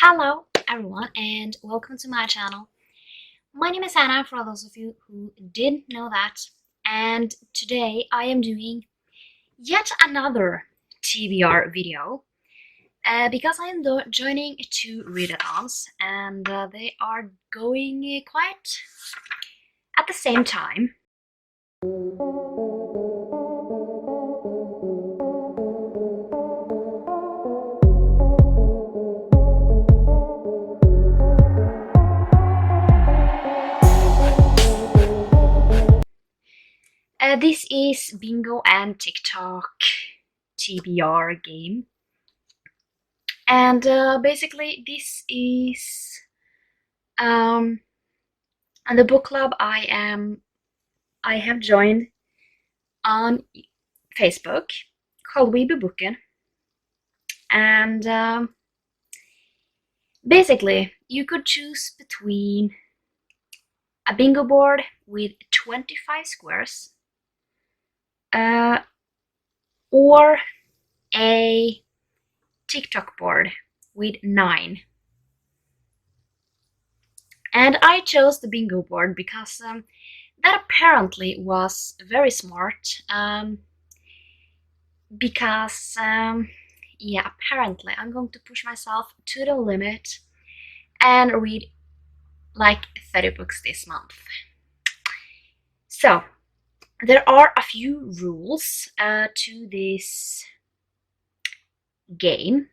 Hello everyone and welcome to my channel. My name is Anna, for those of you who didn't know that, and today I am doing yet another TBR video because I am joining two readathons and they are going quite at the same time. This is Bingo and TicToc TBR game, and basically this is and the book club I have joined on Facebook called We Be Bookin', and basically you could choose between a bingo board with 25 squares or a TicToc board with 9. And I chose the bingo board because that apparently was very smart, because yeah, apparently I'm going to push myself to the limit and read like 30 books this month. So there are a few rules to this game,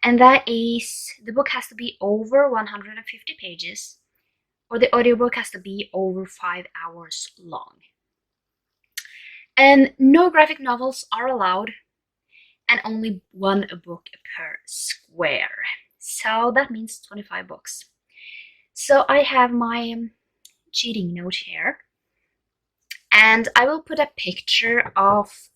and that is the book has to be over 150 pages or the audiobook has to be over 5 hours long. And no graphic novels are allowed, and only one book per square. So that means 25 books. So I have my cheating note here, and I will put a picture of.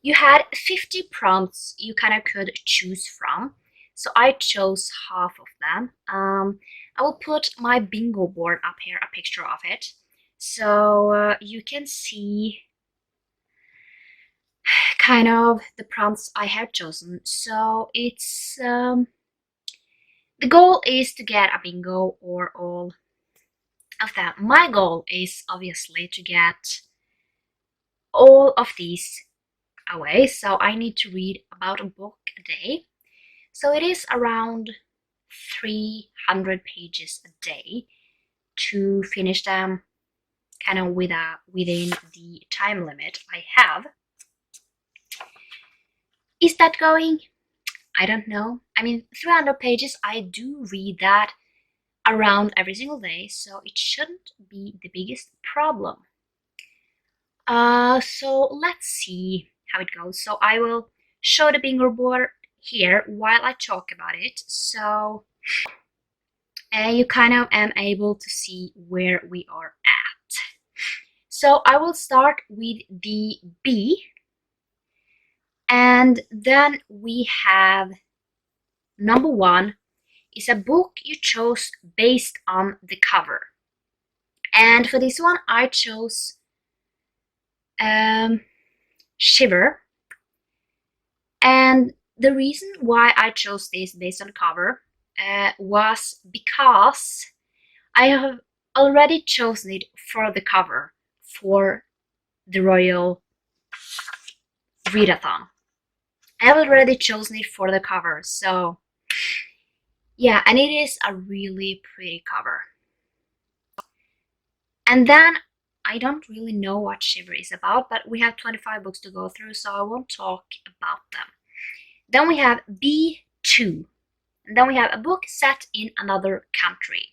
You had 50 prompts you kind of could choose from, so I chose half of them. I will put my bingo board up here, a picture of it, so you can see kind of the prompts I have chosen. So it's the goal is to get a bingo or all of that. My goal is obviously to get all of these away, so I need to read about a book a day. So it is around 300 pages a day to finish them kind of within the time limit I have. Is that going? I don't know. I mean, 300 pages, I do read that around every single day, so it shouldn't be the biggest problem. So let's see how it goes. So I will show the bingo board here while I talk about it, so you kind of am able to see where we are at. So I will start with the B, and then we have number 1 is a book you chose based on the cover. And for this one I chose Shiver, and the reason why I chose this based on the cover was because I have already chosen it for the cover for the Royal Readathon. I have already chosen it for the cover, so yeah, and it is a really pretty cover. And then I don't really know what Shiver is about, but we have 25 books to go through, so I won't talk about them. Then we have B2, and then we have a book set in another country.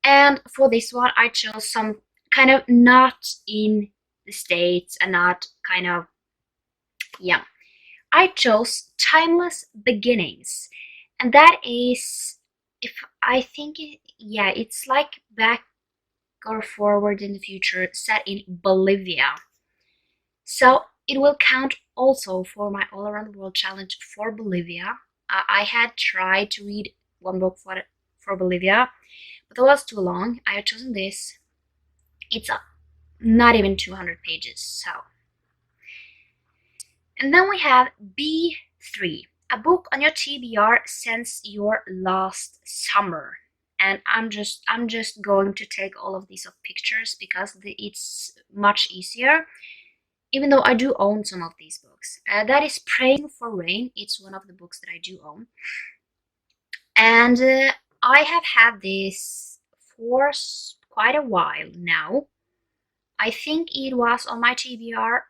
And for this one I chose some kind of not in the States and not kind of, yeah. I chose Timeless Beginnings, and that is, if I think yeah, it's like back or forward in the future, set in Bolivia. So it will count also for my all around the world challenge for Bolivia. I had tried to read one book for Bolivia, but that was too long. I had chosen this. It's not even 200 pages, so. And then we have B3, a book on your TBR since your last summer. And I'm just going to take all of these off pictures because it's much easier, even though I do own some of these books. That is Praying for Rain. It's one of the books that I do own. And I have had this for quite a while now. I think it was on my TBR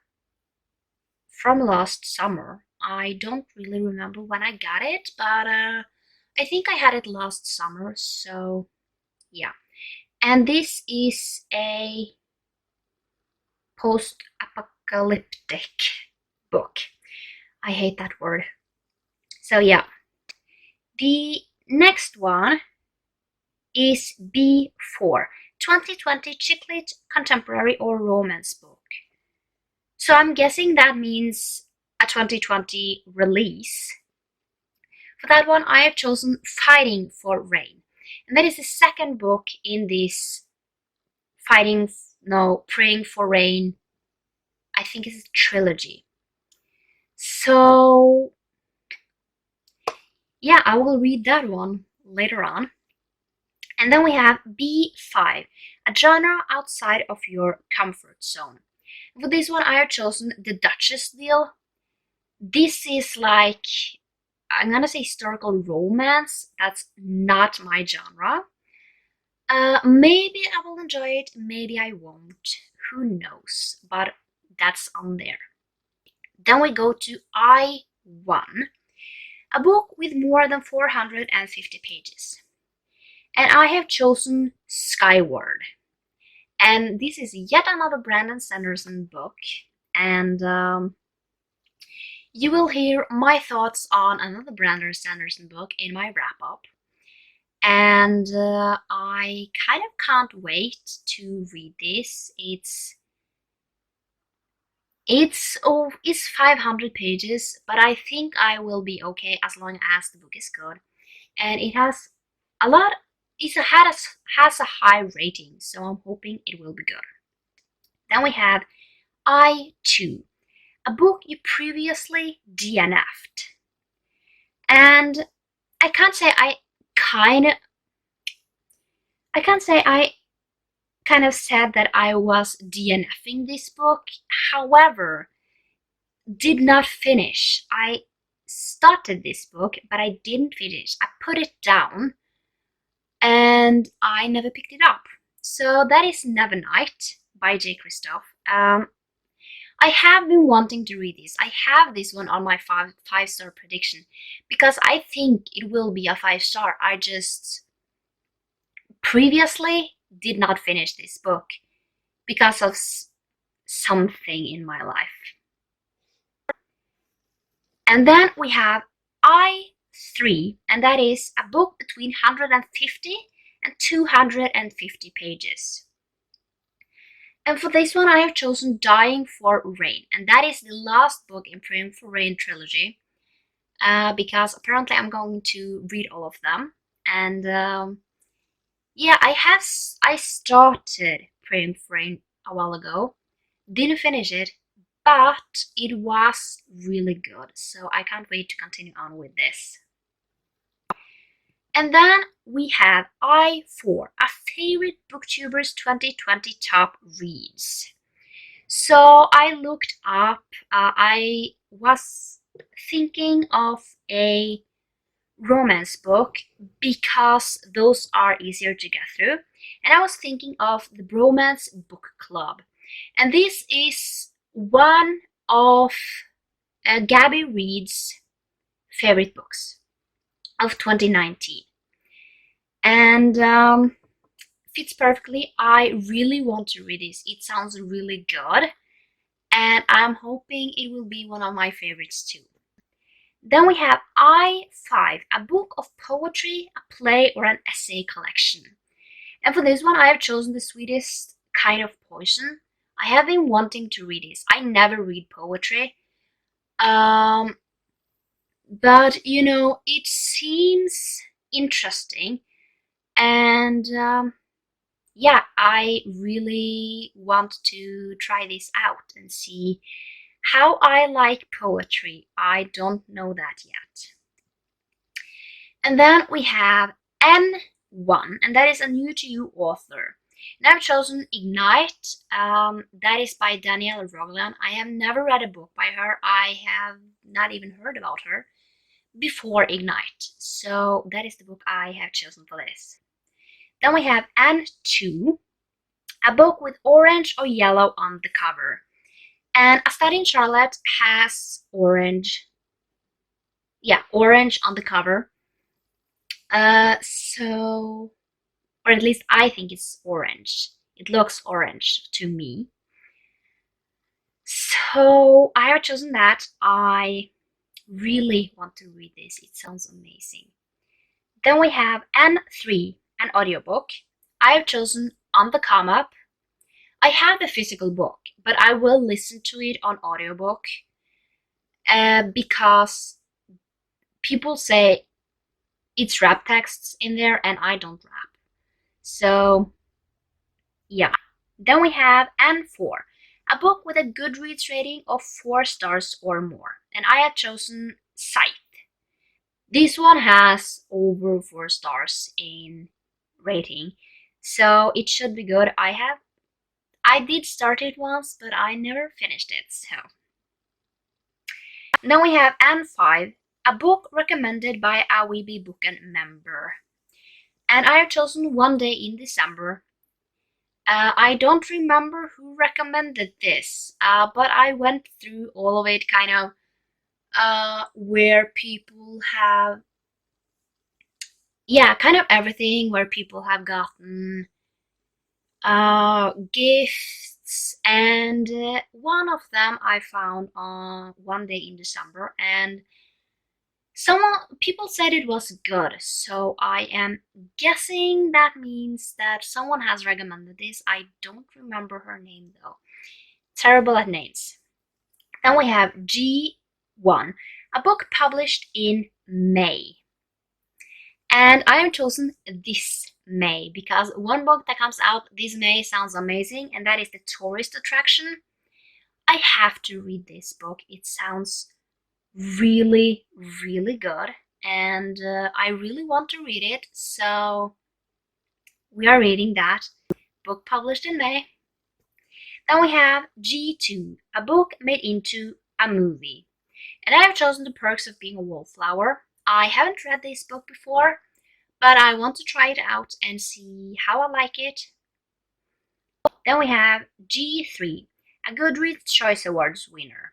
from last summer. I don't really remember when I got it, but I think I had it last summer, so yeah. And this is a post-apocalyptic book. I hate that word. So yeah. The next one is B4, 2020 chick lit, contemporary or romance book. So I'm guessing that means a 2020 release. For that one, I have chosen Fighting for Rain. And that is the second book in this Praying for Rain, I think it's a trilogy. So yeah, I will read that one later on. And then we have B5, a genre outside of your comfort zone. For this one, I have chosen The Duchess Deal. This is like, I'm gonna say historical romance. That's not my genre. Maybe I will enjoy it, maybe I won't. Who knows? But that's on there. Then we go to I1, a book with more than 450 pages. And I have chosen Skyward. And this is yet another Brandon Sanderson book. And you will hear my thoughts on another Brandon Sanderson book in my wrap-up. And I kind of can't wait to read this. It's 500 pages, but I think I will be okay as long as the book is good. And it has has a high rating, so I'm hoping it will be good. Then we have I2, a book you previously DNF'd. And I can't say I kind of said that I was DNFing this book. However, did not finish. I started this book, but I didn't finish. I put it down and I never picked it up. So that is Nevernight by J. Christoph. I have been wanting to read this. I have this one on my five-star prediction because I think it will be a 5-star. I just previously did not finish this book because of something in my life. And then we have I3, and that is a book between 150 and 250 pages. And for this one, I have chosen Dying for Rain, and that is the last book in Praying for Rain trilogy, because apparently I'm going to read all of them. And yeah, I started Praying for Rain a while ago, didn't finish it, but it was really good, so I can't wait to continue on with this. And then we have I4, a favorite booktubers 2020 top reads. So I looked up, I was thinking of a romance book because those are easier to get through. And I was thinking of the Bromance book club. And this is one of Gabby Reed's favorite books of 2019. And fits perfectly. I really want to read this. It sounds really good. And I'm hoping it will be one of my favorites too. Then we have I5, a book of poetry, a play, or an essay collection. And for this one, I have chosen The Sweetest Kind of Poison. I have been wanting to read this. I never read poetry. But, you know, it seems interesting. And yeah, I really want to try this out and see How I like poetry. I don't know that yet. And then we have N1, and that is a new to you author. And I've chosen Ignite. That is by Danielle Roglan. I have never read a book by her. I have not even heard about her before Ignite. So that is the book I have chosen for this. Then we have N2, a book with orange or yellow on the cover. And A Study in Charlotte has orange. Yeah, orange on the cover. Or at least I think it's orange. It looks orange to me. So I have chosen that. I really want to read this. It sounds amazing. Then we have N3, an audiobook. I have chosen On the Come Up. I have the physical book, but I will listen to it on audiobook because people say it's rap texts in there and I don't rap. So yeah. Then we have N4, a book with a Goodreads rating of 4 stars or more. And I have chosen Scythe. This one has over 4 stars in rating, so it should be good. I did start it once, but I never finished it, so. Then we have N5, a book recommended by a Weeby Booken member. And I have chosen One Day in December. I don't remember who recommended this, but I went through all of it, kind of where people have, yeah, kind of everything where people have gotten gifts, and one of them I found on One Day in December, and people said it was good, so I am guessing that means that someone has recommended this. I don't remember her name though. Terrible at names. Then we have G1, a book published in May. And I have chosen this May because one book that comes out this May sounds amazing, and that is The Tourist Attraction. I have to read this book. It sounds really, really good, and I really want to read it, so we are reading that book published in May. Then we have G2, a book made into a movie. And I have chosen The Perks of Being a Wallflower. I haven't read this book before, but I want to try it out and see how I like it. Then we have G3, a Goodreads Choice Awards winner.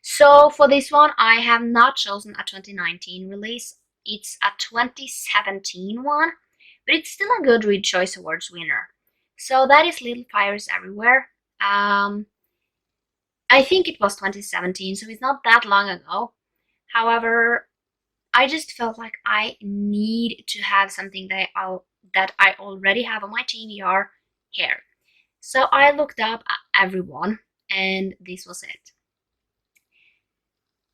So for this one, I have not chosen a 2019 release. It's a 2017 one, but it's still a Goodreads Choice Awards winner. So that is Little Fires Everywhere. I think it was 2017, so it's not that long ago. However, I just felt like I need to have something that I already have on my TBR here. So I looked up everyone, and this was it.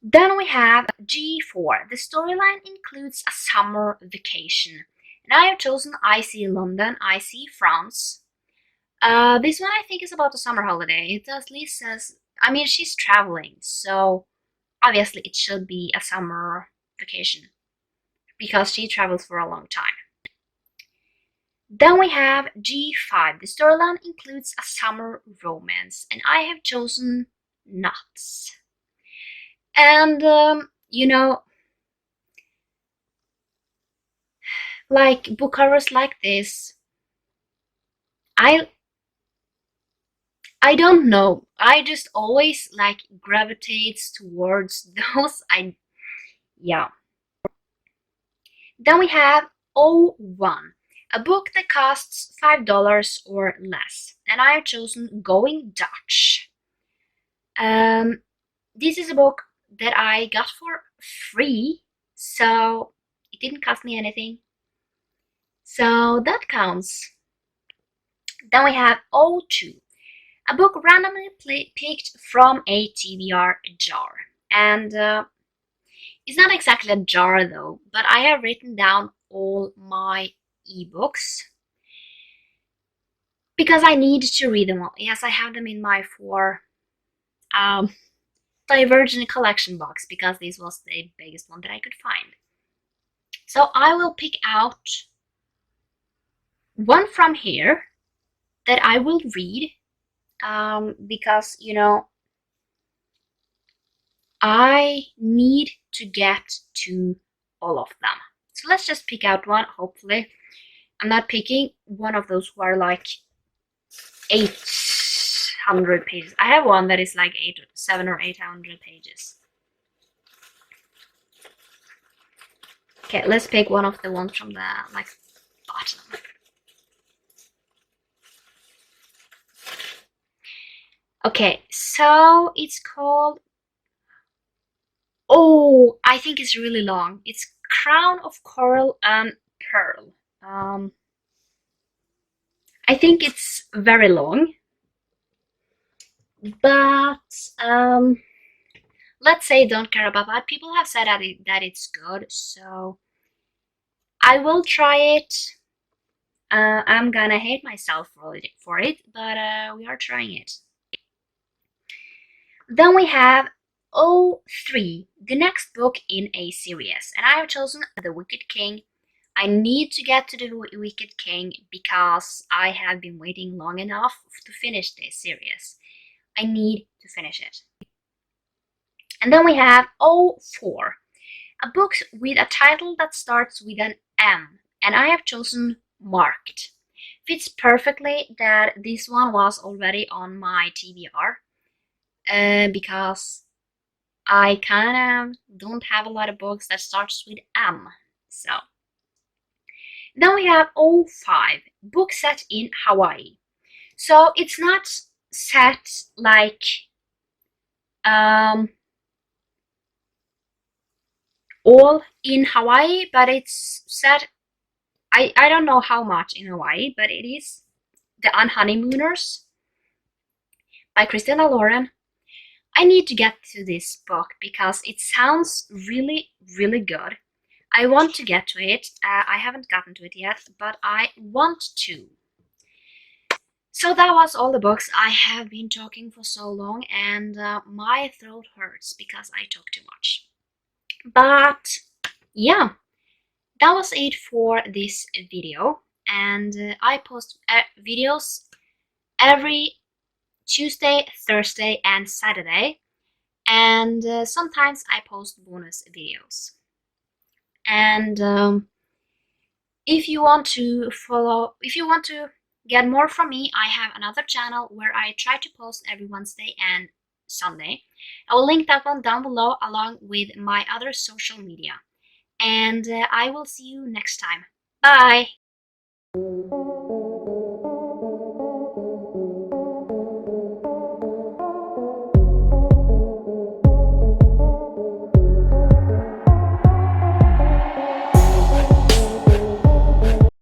Then we have G4. The storyline includes a summer vacation. And I have chosen I See London, I See France. This one I think is about a summer holiday. It at least says, I mean, she's traveling, so obviously it should be a summer vacation because she travels for a long time. Then we have G5. The storyline includes a summer romance, and I have chosen Nuts. And, you know, like book covers like this, I don't know. I just always like gravitates towards those. Yeah. Then we have O1, a book that costs $5 or less, and I have chosen Going Dutch. This is a book that I got for free, so it didn't cost me anything. So that counts. Then we have O2, a book randomly picked from a TBR jar. And it's not exactly a jar though, but I have written down all my ebooks because I need to read them all. Yes, I have them in my 4 Divergent collection box because this was the biggest one that I could find. So I will pick out one from here that I will read because, you know, I need to get to all of them. So let's just pick out one, hopefully. I'm not picking one of those who are like 800 pages. I have one that is like 700 or 800 pages. Okay, let's pick one of the ones from the like bottom. Okay, so it's called, oh, I think it's really long. It's Crown of Coral and Pearl. I think it's very long, but let's say don't care about that. People have said that it's good, so I will try it. I'm gonna hate myself for it, but we are trying it. Then we have O3, the next book in a series, and I have chosen The Wicked King. I need to get to the Wicked King because I have been waiting long enough to finish this series. I need to finish it. And then we have O4, a book with a title that starts with an M, and I have chosen Marked. Fits perfectly that this one was already on my TBR because I kind of don't have a lot of books that starts with M. So then we have O5, book set in Hawaii. So it's not set like all in Hawaii, but it's set, I don't know how much in Hawaii, but it is The Unhoneymooners by Christina Lauren. I need to get to this book because it sounds really, really good. I want to get to it. I haven't gotten to it yet, but I want to. So that was all the books. I have been talking for so long and my throat hurts because I talk too much. But yeah, that was it for this video, and I post videos every Tuesday, Thursday, and Saturday, and sometimes I post bonus videos. And if you want to get more from me, I have another channel where I try to post every Wednesday and Sunday. I will link that one down below along with my other social media. And I will see you next time. Bye!